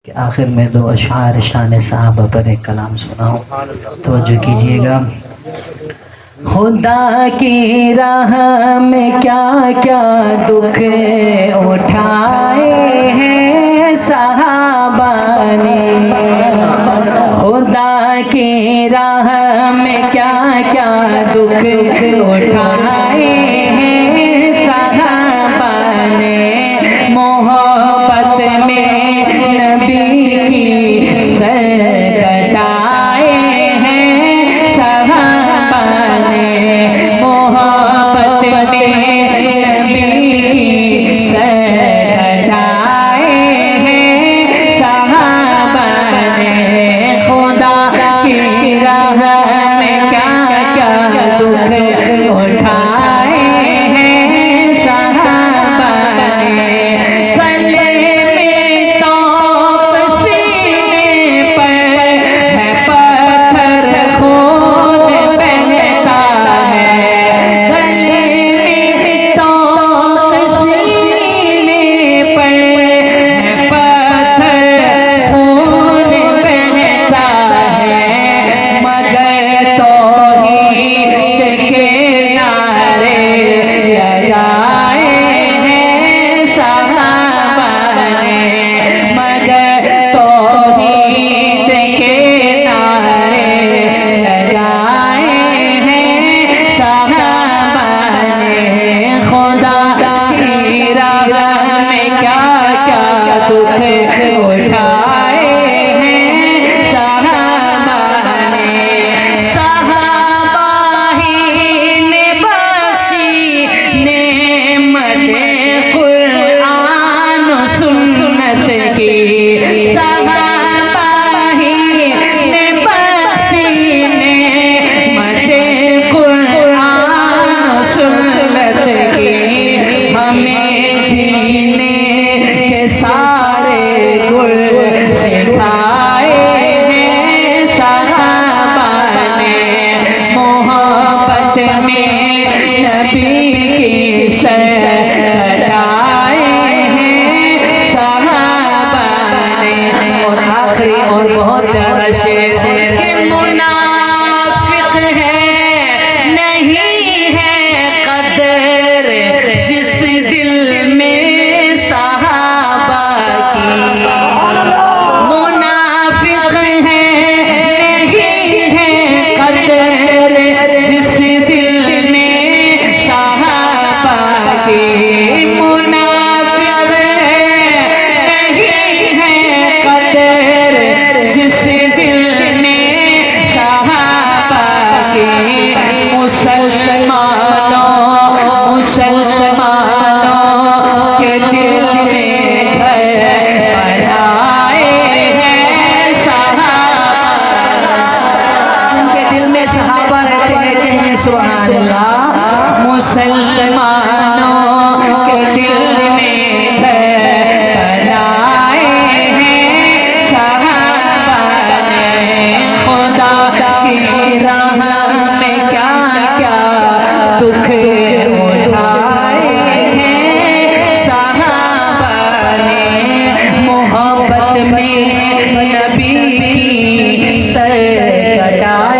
کہ آخر میں دو اشعار شان صحابہ پر ایک کلام سناؤں، توجہ کیجئے گا۔ خدا کی راہ میں کیا کیا دکھ اٹھائے ہیں صحابہ نے، خدا کی راہ میں کیا کیا دکھ اٹھائے ہیں صحابہ نے، محبت میں نبی کی سر کٹائے ہیں صحابہ نے، محبت میں نبی کی سر کٹائے ہیں صحابہ نے، خدا کی راہ میں کیا کیا دکھ اٹھائے ہیں صحابہ نے، گلے میں توق سینے پر ہے پتھر خون بہتا ہے، گلے میں توق سینے پر ہے پتھر خون بہتا ہے، مگر توحید کے نعرے لگائے ہیں صحابہ نے، مگر توحید کے نعرے لگائے ہیں صحابہ نے، خدا کی راہ میں کیا کیا دکھ اٹھائے ہیں صحابہ نے، صحابہ ہی نے بخشی نعمت قرآن و سنت کی، صحابہ ہی نے بخشی نعمت قرآن و سنت کی، ہمیں جینے کے سارے گل سکھائے ہیں صحابہ نے، محبت میں نبی کی سر کٹائے ہیں صحابہ نے، اور آخری اور بہت پیارا شعر کہ منافق ہے نہیں ہے قدر جس دل میں صحابہ کی، منافق ہے نہیں ہے قدر جس دل میں صحابہ کی، منافق ہے نہیں ہے قدر جس دل میں صحابہ کی، مسلمانوں کے دل میں گھر بنائے ہیں صحابہ، جن کے دل میں صحابہ رہتے ہیں کہیں سبحان اللہ، مسلمانوں کے دل میں گھر بنائے ہیں صحابہ نے، خدا کی راہ میں کیا کیا دکھ اٹھائے ہیں صحابہ نے، محبت میں نبی کی سر کٹائے